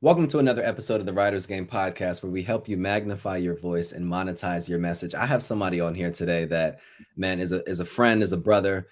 Welcome to another episode of the Writer's Game podcast, where we help you magnify your voice and monetize your message. I have somebody on here today that, man, is a friend, is a brother,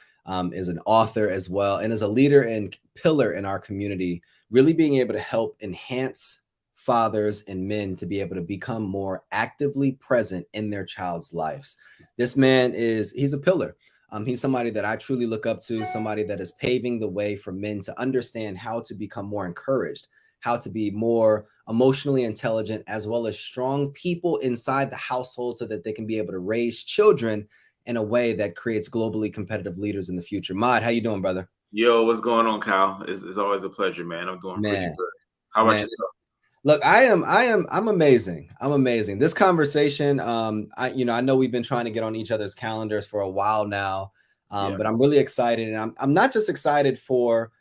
is an author as well, and is a leader and pillar in our community, really being able to help enhance fathers and men to be able to become more actively present in their child's lives. This man he's a pillar. He's somebody that I truly look up to, somebody that is paving the way for men to understand how to become more encouraged, how to be more emotionally intelligent, as well as strong people inside the household so that they can be able to raise children in a way that creates globally competitive leaders in the future. Mod, how you doing, brother? Yo, what's going on, Kyle? It's always a pleasure, man. I'm doing pretty Man, good. How about man. yourself? Look, I'm amazing. I'm amazing. This conversation, I know we've been trying to get on each other's calendars for a while now, Yeah. but I'm really excited, and I'm not just excited for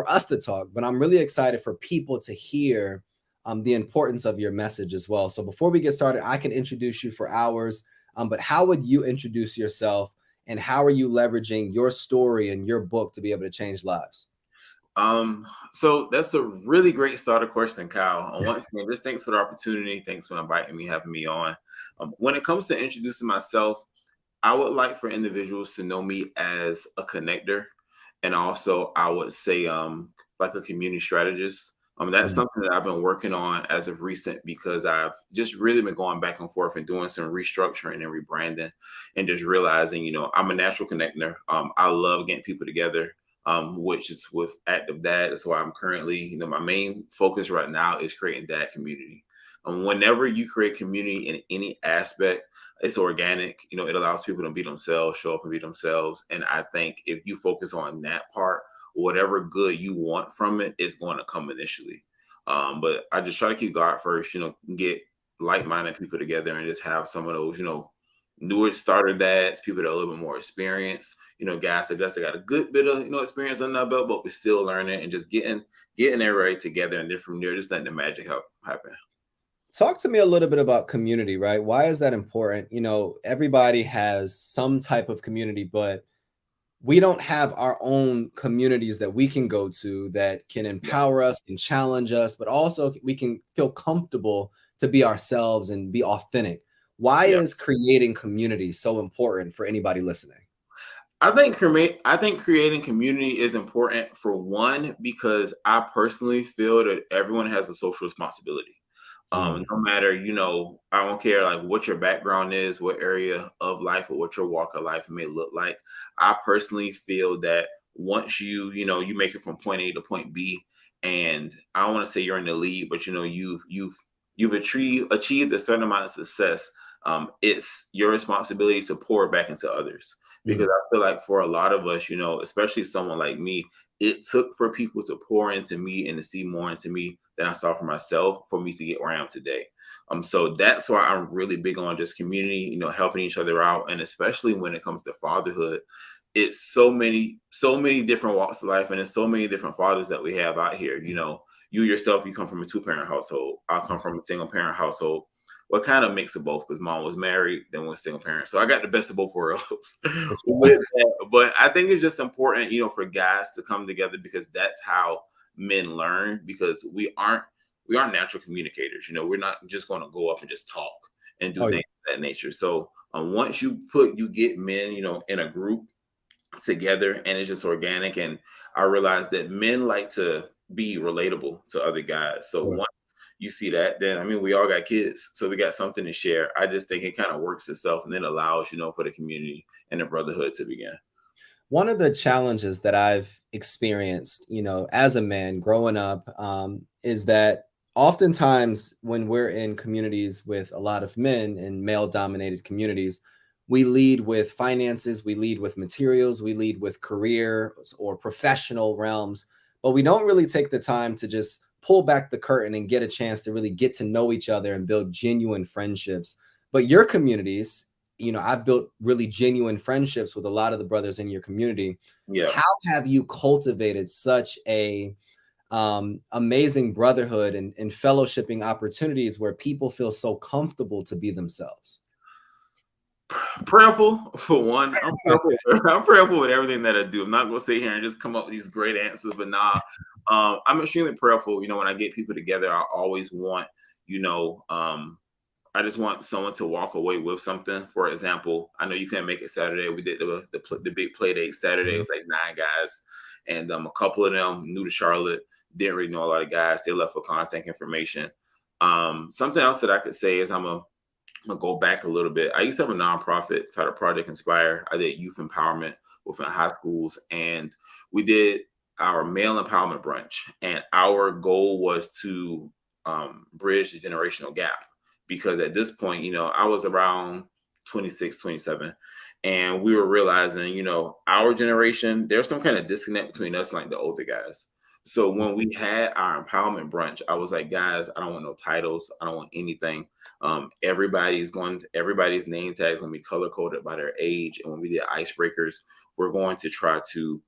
us to talk, but I'm really excited for people to hear the importance of your message as well. So before we get started, I can introduce you for hours, but how would you introduce yourself, and how are you leveraging your story and your book to be able to change lives? So that's a really great starter question, Kyle. Once again, just thanks for the opportunity. Thanks for inviting me, having me on. When it comes to introducing myself, I would like for individuals to know me as a connector, and also I would say like a community strategist. That's Mm. something that I've been working on as of recent because I've just really been going back and forth and doing some restructuring and rebranding, and just realizing, I'm a natural connector. I love getting people together. Which is with active dad. That's why I'm currently, my main focus right now is creating dad community. Whenever you create community in any aspect, it's organic. It allows people to be themselves, show up and be themselves. And I think if you focus on that part, whatever good you want from it is going to come initially. But I just try to keep God first, get like-minded people together and just have some of those, newer starter dads, people that are a little bit more experienced, guys that got a good bit of, experience on that belt, but we're still learning and just getting everybody together. And then from there, just letting the magic happen. Talk to me a little bit about community, right? Why is that important? Everybody has some type of community, but we don't have our own communities that we can go to that can Yeah. empower us and challenge us, but also we can feel comfortable to be ourselves and be authentic. Why Yeah. is creating community so important for anybody listening? I think creating community is important for one, because I personally feel that everyone has a social responsibility. Mm. No matter, I don't care like what your background is, what area of life or what your walk of life may look like. I personally feel that once you make it from point A to point B, and I don't want to say you're in the lead, but you've achieved a certain amount of success. It's your responsibility to pour it back into others, because Mm. I feel like for a lot of us, especially someone like me, it took for people to pour into me and to see more into me than I saw for myself for me to get where I am today. So that's why I'm really big on just community, helping each other out. And especially when it comes to fatherhood, it's so many different walks of life, and there's so many different fathers that we have out here. You yourself, you come from a two-parent household. I come from a single parent household. What kind of mix of both, because mom was married, then was single parent. So I got the best of both worlds For with sure. that. But I think it's just important, for guys to come together, because that's how men learn, because we aren't natural communicators. We're not just going to go up and just talk and do Oh, yeah. things of that nature. So once you get men, in a group together, and it's just organic. And I realized that men like to be relatable to other guys. So Sure. once you see that, then I mean, we all got kids, so we got something to share. I just think it kind of works itself, and then allows, for the community and the brotherhood to begin. One of the challenges that I've experienced, as a man growing up, is that oftentimes when we're in communities with a lot of men in male dominated communities, we lead with finances, we lead with materials, we lead with career or professional realms, but we don't really take the time to just pull back the curtain and get a chance to really get to know each other and build genuine friendships. But your communities, I've built really genuine friendships with a lot of the brothers in your community. Yeah. How have you cultivated such a amazing brotherhood and fellowshipping opportunities where people feel so comfortable to be themselves? Prayerful for one. I'm prayerful. I'm prayerful with everything that I do. I'm not gonna sit here and just come up with these great answers, but nah, I'm extremely prayerful. When I get people together, I always want, you know, I just want someone to walk away with something. For example, I know you couldn't make it Saturday. We did the big play date Saturday. It Mhm. was like 9 guys, and a couple of them new to Charlotte, didn't really know a lot of guys. They left for contact information. Something else that I could say is I'm gonna go back a little bit. I used to have a nonprofit titled Project Inspire. I did youth empowerment within high schools, and we did our male empowerment brunch. And our goal was to bridge the generational gap, because at this point, I was around 26, 27, and we were realizing, our generation, there's some kind of disconnect between us and like the older guys. So when we had our empowerment brunch, I was like, guys, I don't want no titles. I don't want anything. Everybody's name tags gonna be color coded by their age. And when we did icebreakers, we're going to try to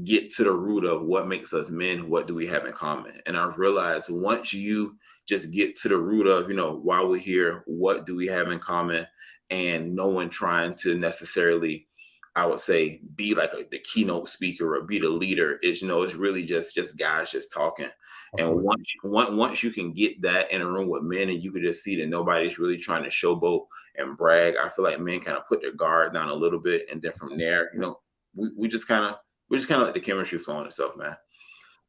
get to the root of what makes us men. What do we have in common? And I realized once you just get to the root of, why we're here, what do we have in common, and no one trying to necessarily, I would say, be like the keynote speaker or be the leader. It's really just guys just talking. Of And course. once you can get that in a room with men, and you can just see that nobody's really trying to showboat and brag, I feel like men kind of put their guard down a little bit, and then from there, we just kind of let the chemistry flow on itself, man.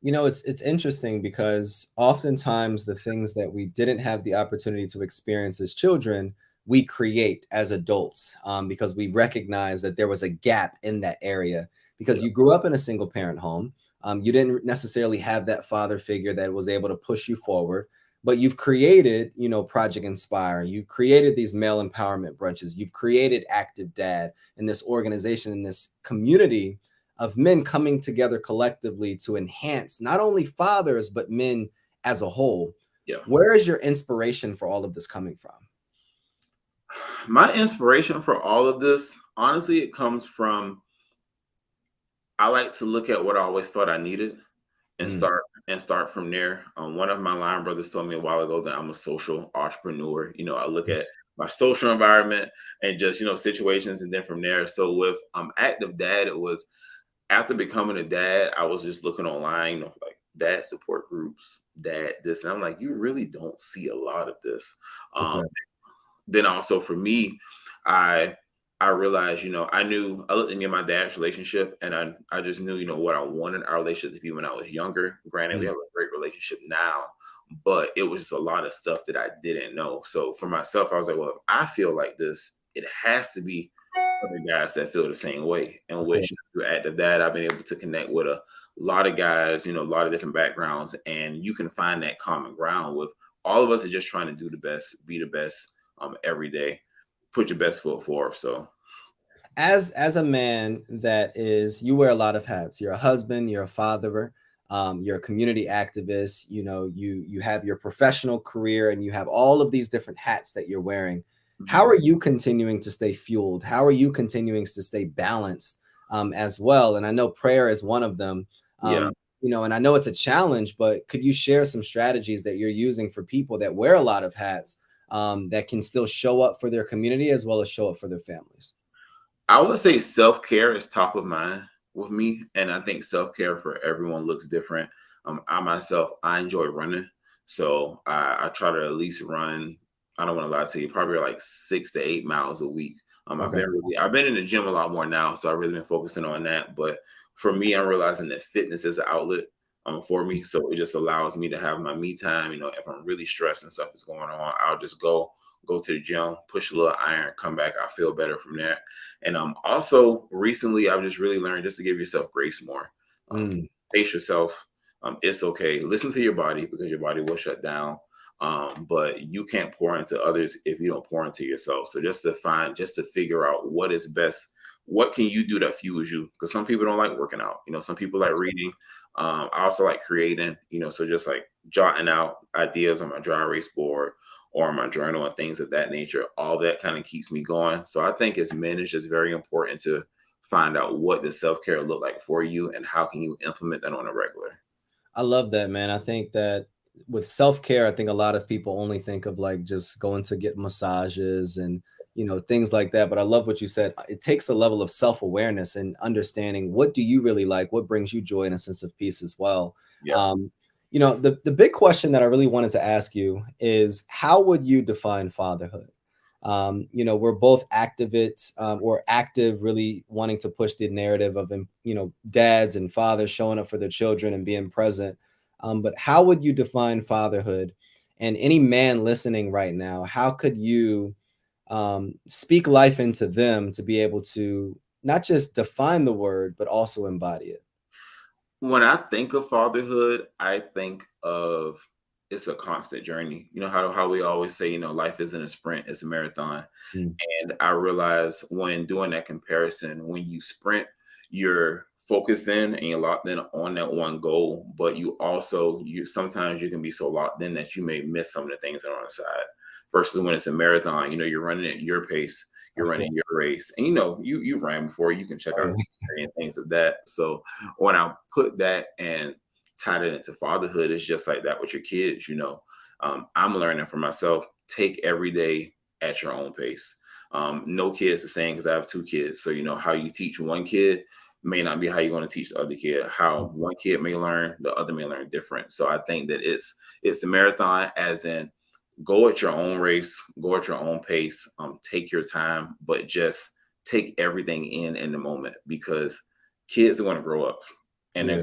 It's interesting because oftentimes the things that we didn't have the opportunity to experience as children, we create as adults, because we recognize that there was a gap in that area because Yeah, you grew up in a single parent home. You didn't necessarily have that father figure that was able to push you forward, but you've created, Project Inspire. You've created these male empowerment brunches. You've created Active Dad in this organization, in this community of men coming together collectively to enhance not only fathers, but men as a whole. yeah. Where is your inspiration for all of this coming from? My inspiration for all of this, honestly, it comes from, I like to look at what I always thought I needed and Mm, start from there. One of my line brothers told me a while ago that I'm a social entrepreneur. I look at my social environment and just situations, and then from there. So with Active Dad, it was after becoming a dad, I was just looking online, like dad support groups, dad this, and I'm like, you really don't see a lot of this. Um, exactly. then also for me, I I realized, I looked into my dad's relationship, and I just knew, what I wanted our relationship to be when I was younger. Granted, we Mm, have a great relationship now, but it was just a lot of stuff that I didn't know. So for myself, I was like, well, if I feel like this, it has to be other guys that feel the same way. In of which, course. through Active Dad, I've been able to connect with a lot of guys, a lot of different backgrounds, and you can find that common ground with all of us are just trying to do the best, be the best, every day, put your best foot forward. So As a man that is, you wear a lot of hats. You're a husband, you're a father, you're a community activist. You have your professional career, and you have all of these different hats that you're wearing. How mhm. are you continuing to stay fueled? How are you continuing to stay balanced, as well? And I know prayer is one of them. Yeah. And I know it's a challenge, but could you share some strategies that you're using for people that wear a lot of hats, that can still show up for their community as well as show up for their families? I would say self care is top of mind with me, and I think self care for everyone looks different. I myself, I enjoy running, so I try to at least run. I don't want to lie to you, probably like 6 to 8 miles a week. Okay. I've been in the gym a lot more now, so I've really been focusing on that. But for me, I'm realizing that fitness is an outlet for me, so it just allows me to have my me time. If I'm really stressed and stuff is going on, I'll just go to the gym, push a little iron, come back. I feel better from there. And also recently, I've just really learned just to give yourself grace more. Um, Mm, Pace yourself. It's okay. Listen to your body, because your body will shut down. But you can't pour into others if you don't pour into yourself. So just to figure out what is best. What can you do that fuels you? Because some people don't like working out. Some people like reading. I also like creating. So just like jotting out ideas on my dry erase board or my journal and things of that nature. All that kind of keeps me going. So I think as men, it's just very important to find out what does self-care look like for you, and how can you implement that on a regular. I love that, man. I think that with self care, I think a lot of people only think of like just going to get massages and things like that. But I love what you said. It takes a level of self-awareness and understanding, what do you really like, what brings you joy and a sense of peace as well. Yeah. The big question that I really wanted to ask you is, how would you define fatherhood? We're both activists, or active, really wanting to push the narrative of, dads and fathers showing up for their children and being present. But how would you define fatherhood? And any man listening right now, how could you speak life into them to be able to not just define the word, but also embody it? When I think of fatherhood, I think of it's a constant journey. You know how we always say, life isn't a sprint, it's a marathon. Mm, And I realize when doing that comparison, when you sprint, you're focused in and you're locked in on that one goal, but you sometimes you can be so locked in that you may miss some of the things that are on the side. Versus when it's a marathon, you're running at your pace, you're of course. running your race. And you've ran before, you can check Oh, out and things of that. So when I put that and tied it into fatherhood, it's just like that with your kids. I'm learning for myself, take every day at your own pace. No kid's the same because I have two kids. So, how you teach one kid may not be how you're going to teach the other kid. How one kid may learn, the other may learn different. So I think that it's a marathon, as in go at your own race, go at your own pace, take your time, but just take everything in the moment, because kids are going to grow up and yeah.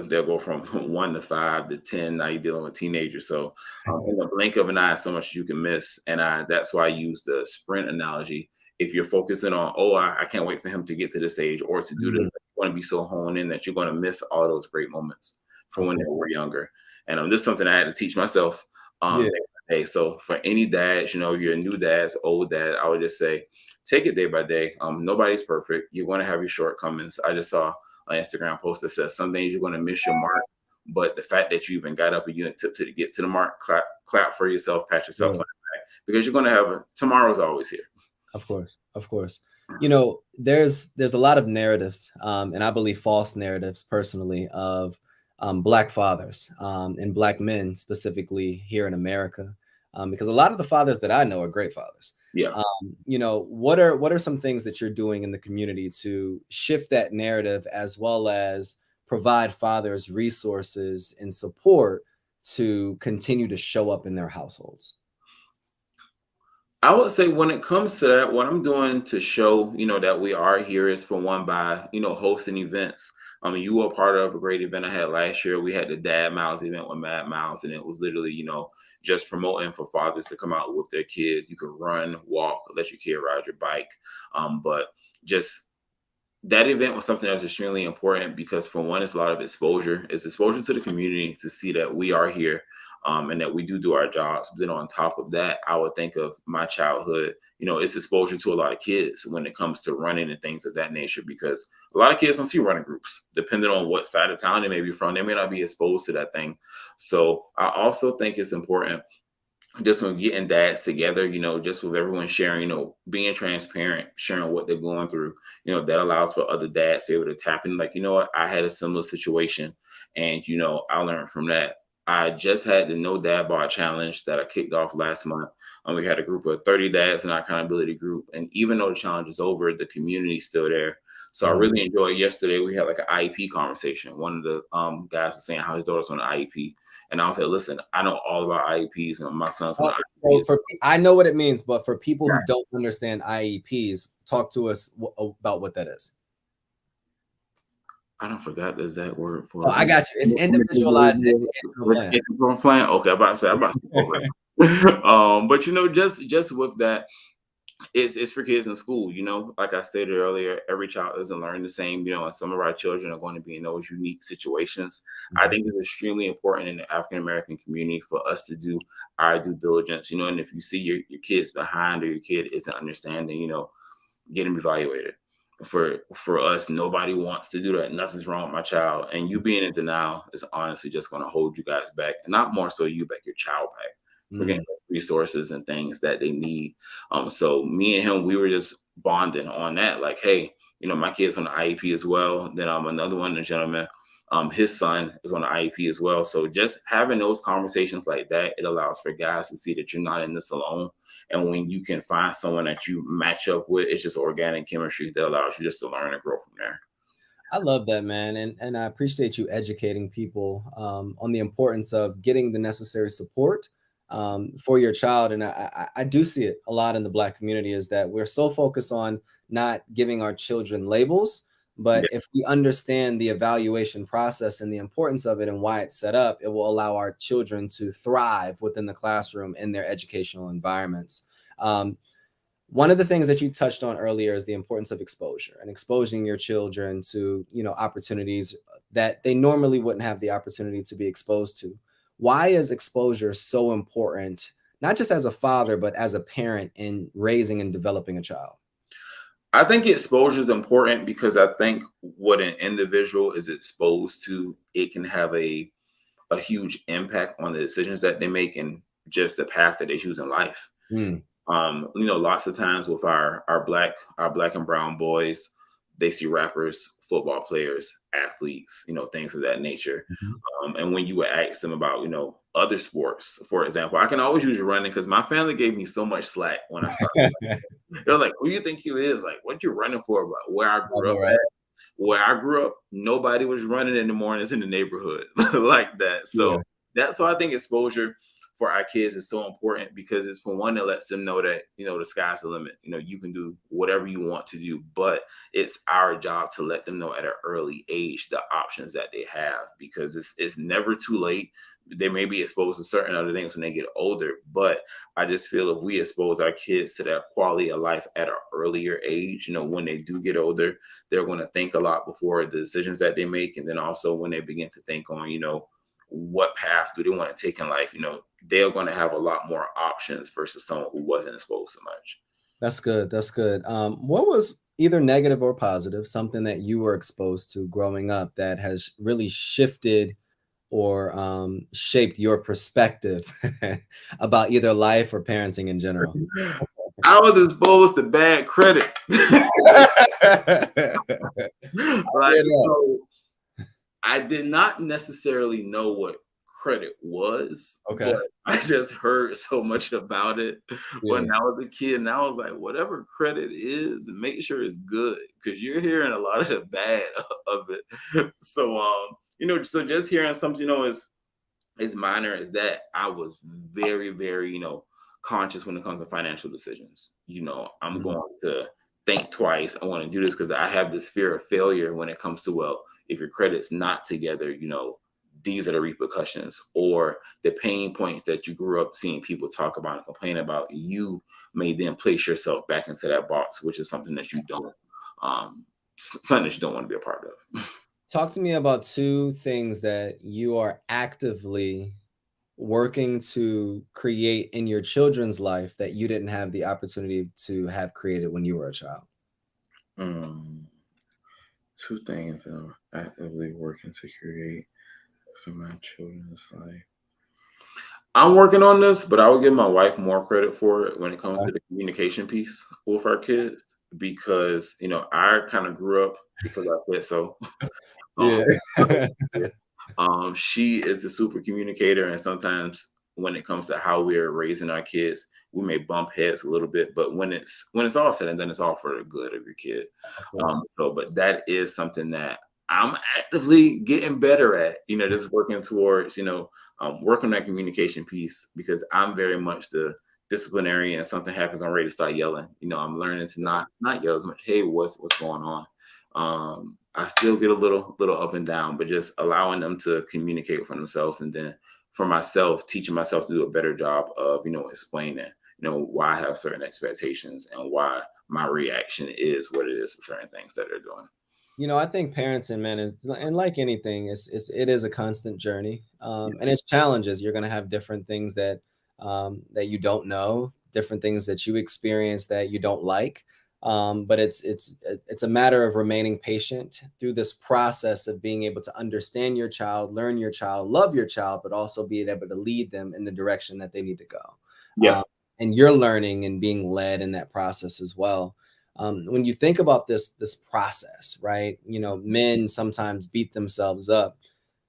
they'll go from 1 to 5 to 10. Now you're dealing with teenagers. So in the blink of an eye, so much you can miss. And that's why I use the sprint analogy. If you're focusing on, oh, I can't wait for him to get to this age or to do this, Mhm. you want to be so honed in that you're going to miss all those great moments from Of when they course. were younger. And this is something I had to teach myself. Yeah. Day by day. So for any dads, you're a new dad, old dad, I would just say, take it day by day. Nobody's perfect. You're going to have your shortcomings. I just saw an Instagram post that says some days you're going to miss your mark, but the fact that you even got up and you took to get to the mark, clap for yourself, pat yourself on Yeah. the back, because you're going to have tomorrow's always here. Of course, of course. There's a lot of narratives, and I believe false narratives personally, of Black fathers, and Black men specifically here in America, because a lot of the fathers that I know are great fathers. Yeah. What are some things that you're doing in the community to shift that narrative, as well as provide fathers resources and support to continue to show up in their households? I would say when it comes to that, what I'm doing to show, that we are here is, for one, by, hosting events. You were part of a great event I had last year. We had the Dad Miles event with Mad Miles, and it was literally, just promoting for fathers to come out with their kids. You could run, walk, let your kid ride your bike. But just that event was something that was extremely important, because for one, it's a lot of exposure. It's exposure to the community to see that we are here, and that we do our jobs. But then on top of that, I would think of my childhood. It's exposure to a lot of kids when it comes to running and things of that nature, because a lot of kids don't see running groups. Depending on what side of town they may be from, they may not be exposed to that thing. So I also think it's important, just when getting dads together, just with everyone sharing, being transparent, sharing what they're going through, that allows for other dads to be able to tap in. Like, you know what, I had a similar situation, and, I learned from that. I just had the No Dad Bar Challenge that I kicked off last month. We had a group of 30 dads in our accountability group. And even though the challenge is over, the community's still there. So I Mhm. really enjoyed yesterday. We had like an IEP conversation. One of the guys was saying how his daughter's on an IEP. And I said, listen, I know all about IEPs, and my son's on Oh, an so IEP. I know what it means, but for people who don't understand IEPs, talk to us about what that is. I don't forgot the exact word Oh, for it. I got you. It's individualized educational plan. Educational plan. Okay, I'm about to say program. But just with that, it's for kids in school. Like I stated earlier, every child doesn't learn the same. And some of our children are going to be in those unique situations. I Mhm. think it's extremely important in the African American community for us to do our due diligence. And if you see your kids behind, or your kid isn't understanding, get them evaluated. For us, nobody wants to do that. Nothing's wrong with my child, and you being in denial is honestly just going to hold you guys back, and not more so you back, your child back, for getting Mm, resources and things that they need. So me and him, we were just bonding on that. Like, hey, my kid's on the IEP as well. Then another one, the gentleman, His son is on the IEP as well. So just having those conversations like that, it allows for guys to see that you're not in this alone. And when you can find someone that you match up with, it's just organic chemistry that allows you just to learn and grow from there. I love that, man, and I appreciate you educating people on the importance of getting the necessary support for your child. And I do see it a lot in the Black community is that we're so focused on not giving our children labels, but Yeah. if we understand the evaluation process and the importance of it and why it's set up, it will allow our children to thrive within the classroom in their educational environments. Um, One of the things that you touched on earlier is the importance of exposure and exposing your children to, opportunities that they normally wouldn't have the opportunity to be exposed to. Why is exposure so important, not just as a father, but as a parent in raising and developing a child? I think exposure is important because I think what an individual is exposed to, it can have a huge impact on the decisions that they make and just the path that they choose in life. Mm, Lots of times with our black and brown boys, they see rappers, football players, athletes, things of that nature. mhm. And when you would ask them about, other sports, for example, I can always use running because my family gave me so much slack when I started. They're like, "Who you think you is? Like, what you running for?" But where I I grew know, up right? where I grew up, nobody was running in the mornings in the neighborhood like that. Yeah, So that's why I think exposure for our kids is so important because it's for one that lets them know that the sky's the limit. You can do whatever you want to do, but it's our job to let them know at an early age the options that they have because it's never too late. They may be exposed to certain other things when they get older, but I just feel if we expose our kids to that quality of life at an earlier age, when they do get older, they're going to think a lot before the decisions that they make. And then also when they begin to think on, what path do they want to take in life, they're going to have a lot more options versus someone who wasn't exposed so much. that's good. That's good. What was either negative or positive, something that you were exposed to growing up that has really shifted or shaped your perspective about either life or parenting in general? I was exposed to bad credit. Like, Hear that. I did not necessarily know what credit was, but Okay. I just heard so much about it Yeah. when I was a kid. And I was like, whatever credit is, make sure it's good because you're hearing a lot of the bad of it. So, so just hearing something, as minor as that, I was very, very, conscious when it comes to financial decisions. I'm Mhm. going to think twice. I want to do this because I have this fear of failure when it comes to, well, if your credit's not together, these are the repercussions or the pain points that you grew up seeing people talk about and complain about. You may then place yourself back into that box, which is something that you don't, something that you don't want to be a part of. Talk to me about two things that you are actively working to create in your children's life that you didn't have the opportunity to have created when you were a child. Mm, two things that I'm actively working to create for my children's life. I'm working on this, but I would give my wife more credit for it when it comes Okay. to the communication piece with our kids because I kind of grew up because I said so. Um, Yeah. she is the super communicator, and sometimes when it comes to how we're raising our kids, we may bump heads a little bit, but when it's all said and done, it's all for the good of your kid. Of course. But that is something that I'm actively getting better at. Just working towards working on that communication piece because I'm very much the disciplinarian. And something happens, I'm ready to start yelling. I'm learning to not yell as much. Hey, what's going on? I still get a little up and down, but just allowing them to communicate for themselves, and then for myself, teaching myself to do a better job of explaining why I have certain expectations and why my reaction is what it is to certain things that they're doing. I think parents and men is and like anything, it is a constant journey. Yeah. And it's challenges. You're gonna have different things that you don't know, different things that you experience that you don't like. But it's a matter of remaining patient through this process of being able to understand your child, learn your child, love your child, but also being able to lead them in the direction that they need to go. Yeah. Um, and you're learning and being led in that process as well. When you think about this process, right? You know, men sometimes beat themselves up,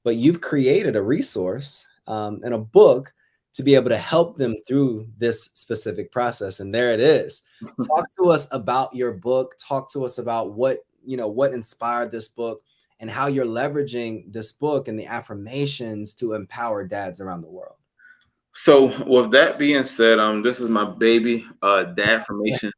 but you've created a resource and a book to be able to help them through this specific process. And there it is. Talk to us about your book. Talk to us about what, you know, what inspired this book and how you're leveraging this book and the affirmations to empower dads around the world. So with that being said, this is my baby, dad affirmation.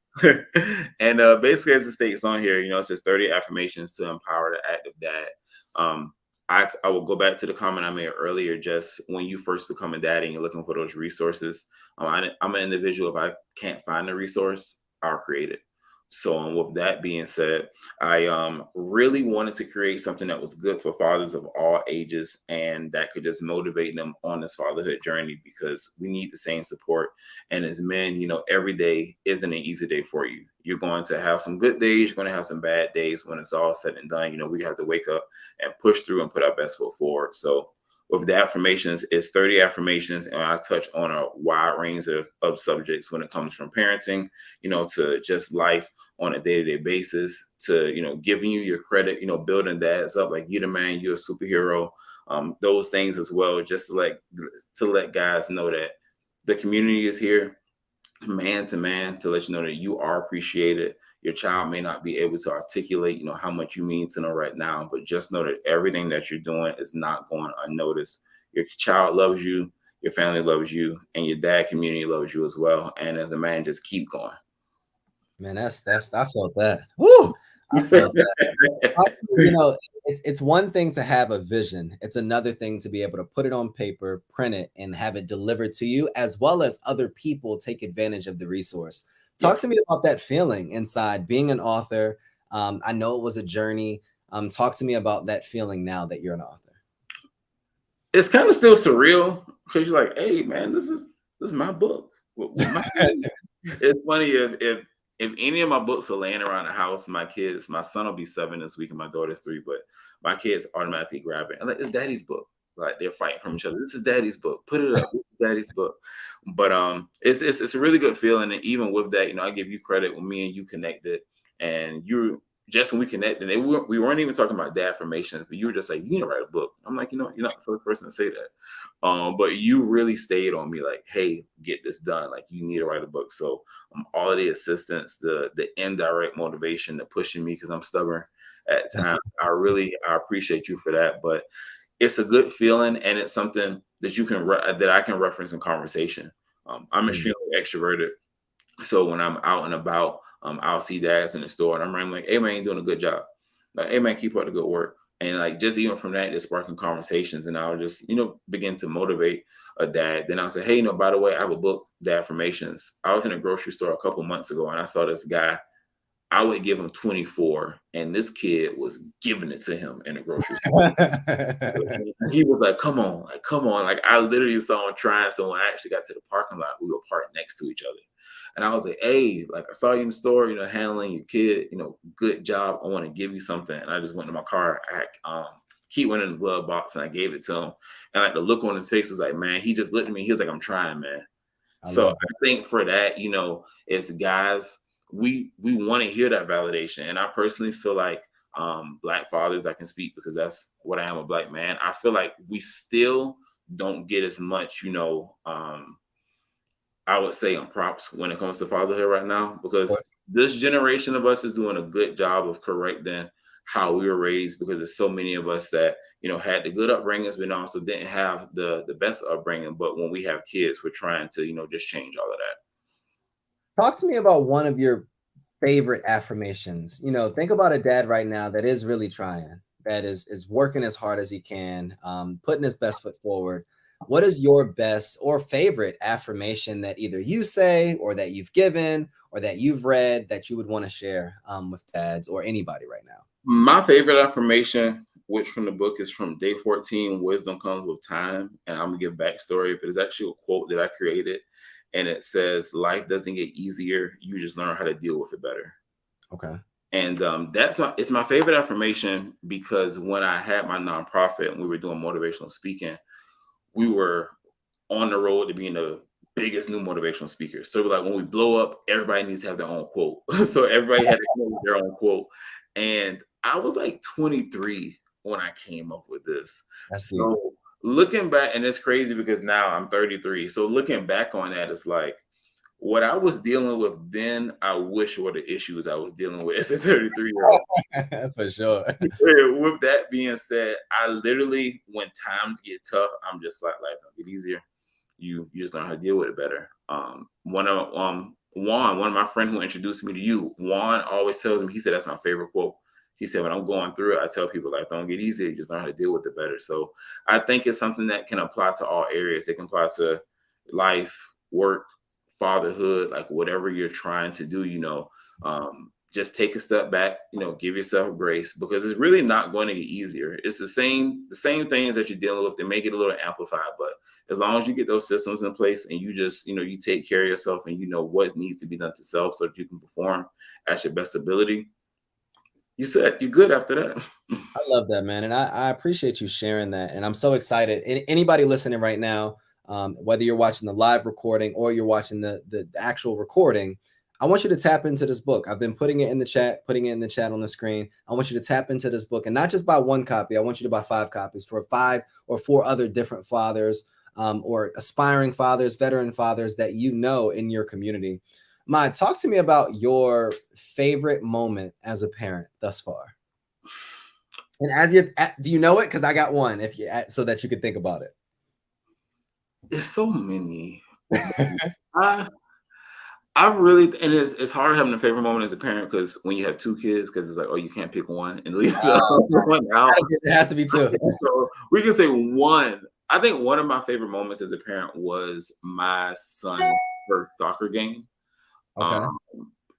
And basically as it states on here, you know, it says 30 affirmations to empower the active dad. Um, I will go back to the comment I made earlier, just when you first become a dad and you're looking for those resources. I'm an individual, if I can't find a resource, I'll create it. So with that being said, I really wanted to create something that was good for fathers of all ages and that could just motivate them on this fatherhood journey, because we need the same support. And as men, you know, every day isn't an easy day for you. You're going to have some good days, you're going to have some bad days. When it's all said and done, you know, we have to wake up and push through and put our best foot forward. So with the affirmations, it's 30 affirmations, and I touch on a wide range of subjects when it comes from parenting, you know, to just life on a day-to-day basis, to, you know, giving you your credit, you know, building dads up, like you're the man, you're a superhero. Those things as well, just to let guys know that the community is here, man to man, to let you know that you are appreciated. Your child may not be able to articulate, you know, how much you mean to them right now, but just know that everything that you're doing is not going unnoticed. Your child loves you, your family loves you, and your dad community loves you as well. And as a man, just keep going. Man, that's I felt that. Woo! I felt that. You know, it's one thing to have a vision. It's another thing to be able to put it on paper, print it, and have it delivered to you, as well as other people take advantage of the resource. Talk Yes. to me about that feeling inside being an author. I know it was a journey. Talk to me about that feeling now that you're an author. It's kind of still surreal because you're like, hey man, this is my book with my kids. It's funny if any of my books are laying around the house, my kids, my son will be 7 this week and my daughter's 3, but my kids automatically grab it. I'm like, it's daddy's book. Like they're fighting from each other. This is daddy's book. Put it up. This is daddy's book. But it's a really good feeling. And even with that, you know, I give you credit when me and you connected, and you just when we connected, we weren't even talking about dad formations, but you were just like, you need to write a book. I'm like, you know, you're not the first person to say that. But you really stayed on me, like, hey, get this done. Like, you need to write a book. So all of the assistance, the indirect motivation, the pushing me because I'm stubborn at times, I appreciate you for that. But it's a good feeling, and it's something that that I can reference in conversation. I'm Mm. extremely extroverted, so when I'm out and about, I'll see dads in the store, and I'm like, "Hey man, you're doing a good job. Like, hey man, keep up the good work." And like just even from that, it's sparking conversations, and I'll just begin to motivate a dad. Then I'll say, "Hey, by the way, I have a book, Dad Formations." I was in a grocery store a couple months ago, and I saw this guy. I would give him 24, and this kid was giving it to him in the grocery store. He was like, "Come on, like, come on!" Like I literally saw him trying. So when I actually got to the parking lot, we were parked next to each other. And I was like, hey, like I saw you in the store, handling your kid, good job. I want to give you something. And I just went to my car. He went in the glove box and I gave it to him. And like the look on his face was like, man, he just looked at me. He was like, I'm trying, man. I So love it. I think for that, as guys, we want to hear that validation. And I personally feel like black fathers, I can speak because that's what I am, a black man. I feel like we still don't get as much, I would say on props when it comes to fatherhood right now, Of because course. this generation of us is doing a good job of correcting how we were raised, because there's so many of us that had the good upbringings but also didn't have the best upbringing. But when we have kids, we're trying to just change all of that. Talk to me about one of your favorite affirmations. Think about a dad right now that is really trying, that is working as hard as he can, putting his best foot forward. What is your best or favorite affirmation that either you say or that you've given or that you've read that you would want to share with dads or anybody right now? My favorite affirmation, which from the book, is from day 14, Wisdom Comes with Time. And I'm going to give backstory, but it's actually a quote that I created. And it says, life doesn't get easier. You just learn how to deal with it better. Okay. And it's my favorite affirmation, because when I had my nonprofit and we were doing motivational speaking, we were on the road to being the biggest new motivational speakers. So like when we blow up, everybody needs to have their own quote. So everybody had to come up with their own quote. And I was like 23 when I came up with this. That's deep. So looking back, and it's crazy because now I'm 33. So looking back on that, it's like what I was dealing with then, I wish were the issues I was dealing with as a 33-year-old. For sure. With that being said, I literally, when times get tough, I'm just like, life don't get easier. You just learn how to deal with it better. Juan, one of my friends who introduced me to you, Juan always tells me, he said that's my favorite quote. He said, when I'm going through it, I tell people like, don't get easy, you just learn how to deal with it better. So I think it's something that can apply to all areas. It can apply to life, work, fatherhood, like whatever you're trying to do, just take a step back, give yourself grace because it's really not going to get easier. It's the same things that you're dealing with. They make it a little amplified, but as long as you get those systems in place and you just, you take care of yourself and you know what needs to be done to self so that you can perform at your best ability, you're good after that. I love that, man. And I appreciate you sharing that. And I'm so excited. Anybody listening right now, whether you're watching the live recording or you're watching the actual recording, I want you to tap into this book. I've been putting it in the chat on the screen. I want you to tap into this book and not just buy one copy. I want you to buy 5 copies for 5 or 4 other different fathers or aspiring fathers, veteran fathers that in your community. Maya, talk to me about your favorite moment as a parent thus far. And do you know it? Because I got one, so that you could think about it. There's so many. I really, and it's hard having a favorite moment as a parent because when you have 2 kids, because it's like, oh, you can't pick one and leave the other one out. It has to be 2. So we can say one. I think one of my favorite moments as a parent was my son's first soccer game. Okay.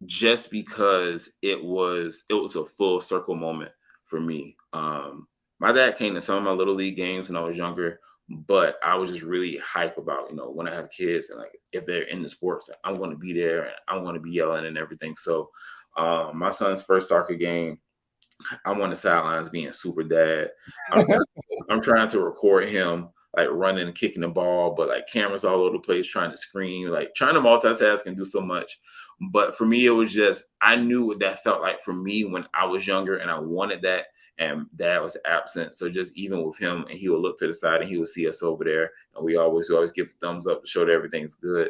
Just because it was a full circle moment for me. My dad came to some of my little league games when I was younger, but I was just really hype about, when I have kids and like if they're in the sports, I'm going to be there and I'm going to be yelling and everything. So my son's first soccer game, I'm on the sidelines being super dad. I'm trying to record him like running and kicking the ball, but like cameras all over the place, trying to scream, like trying to multitask and do so much. But for me, it was just, I knew what that felt like for me when I was younger and I wanted that. And dad was absent. So just even with him, and he would look to the side and he would see us over there. And we always give thumbs up to show that everything's good.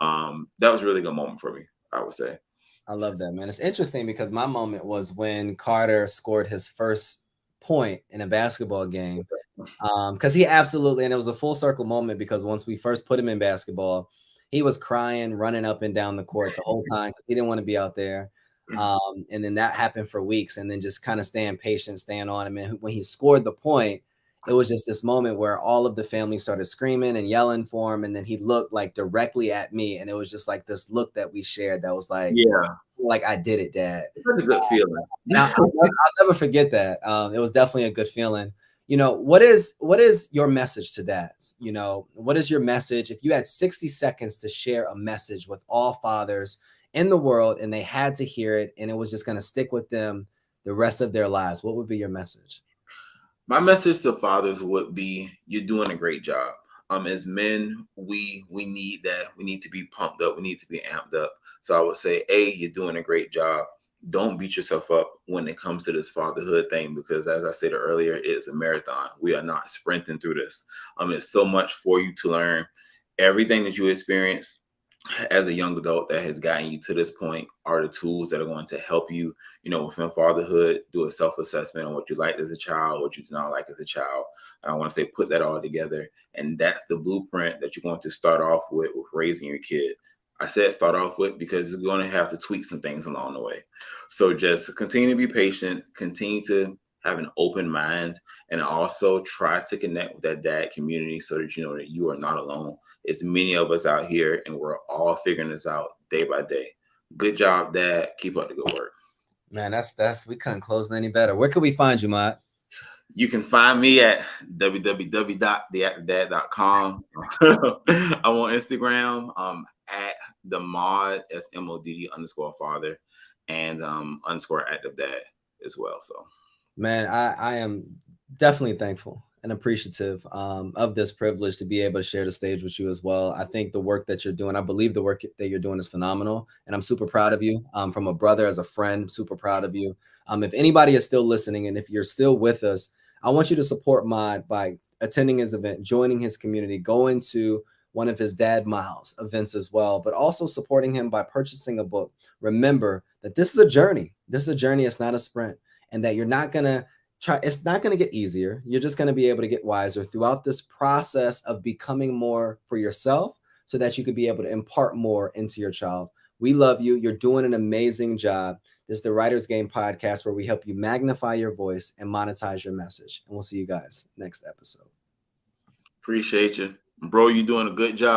That was a really good moment for me, I would say. I love that, man. It's interesting because my moment was when Carter scored his first point in a basketball game. Because he absolutely, and it was a full circle moment because once we first put him in basketball, he was crying, running up and down the court the whole time because he didn't want to be out there. And then that happened for weeks, and then just kind of staying patient, staying on him. And when he scored the point, it was just this moment where all of the family started screaming and yelling for him. And then he looked like directly at me. And it was just like this look that we shared that was like, yeah, like I did it, Dad. It's a good feeling. I'll never forget that. It was definitely a good feeling. What is your message to dads? What is your message? If you had 60 seconds to share a message with all fathers in the world and they had to hear it and it was just going to stick with them the rest of their lives, what would be your message? My message to fathers would be, you're doing a great job. As men, we need that. We need to be pumped up. We need to be amped up. So I would say, A, you're doing a great job. Don't beat yourself up when it comes to this fatherhood thing, because as I said earlier, it's a marathon. We are not sprinting through this. It's so much for you to learn. Everything that you experience as a young adult that has gotten you to this point are the tools that are going to help you, within fatherhood, do a self-assessment on what you liked as a child, what you did not like as a child. And I want to say, put that all together. And that's the blueprint that you're going to start off with raising your kid. I said start off with because you're going to have to tweak some things along the way. So just continue to be patient, continue to have an open mind, and also try to connect with that dad community so that you know that you are not alone. It's many of us out here and we're all figuring this out day by day. Good job, Dad. Keep up the good work. Man, that's we couldn't close any better. Where can we find you, Matt? You can find me at www.theactordad.com. I'm on Instagram at the mod, SMODD_father, and _active dad as well. So man, I am definitely thankful and appreciative of this privilege to be able to share the stage with you as well. I think the work that you're doing, I believe the work that you're doing is phenomenal, and I'm super proud of you. From a brother, as a friend, super proud of you. If anybody is still listening, and if you're still with us, I want you to support Mod by attending his event, joining his community, going to one of his Dad Miles events as well, but also supporting him by purchasing a book. Remember that this is a journey. This is a journey. It's not a sprint, and that you're not gonna try. It's not gonna get easier. You're just gonna be able to get wiser throughout this process of becoming more for yourself, so that you could be able to impart more into your child. We love you. You're doing an amazing job. This is the Writer's Game podcast, where we help you magnify your voice and monetize your message. And we'll see you guys next episode. Appreciate you, bro. You doing a good job.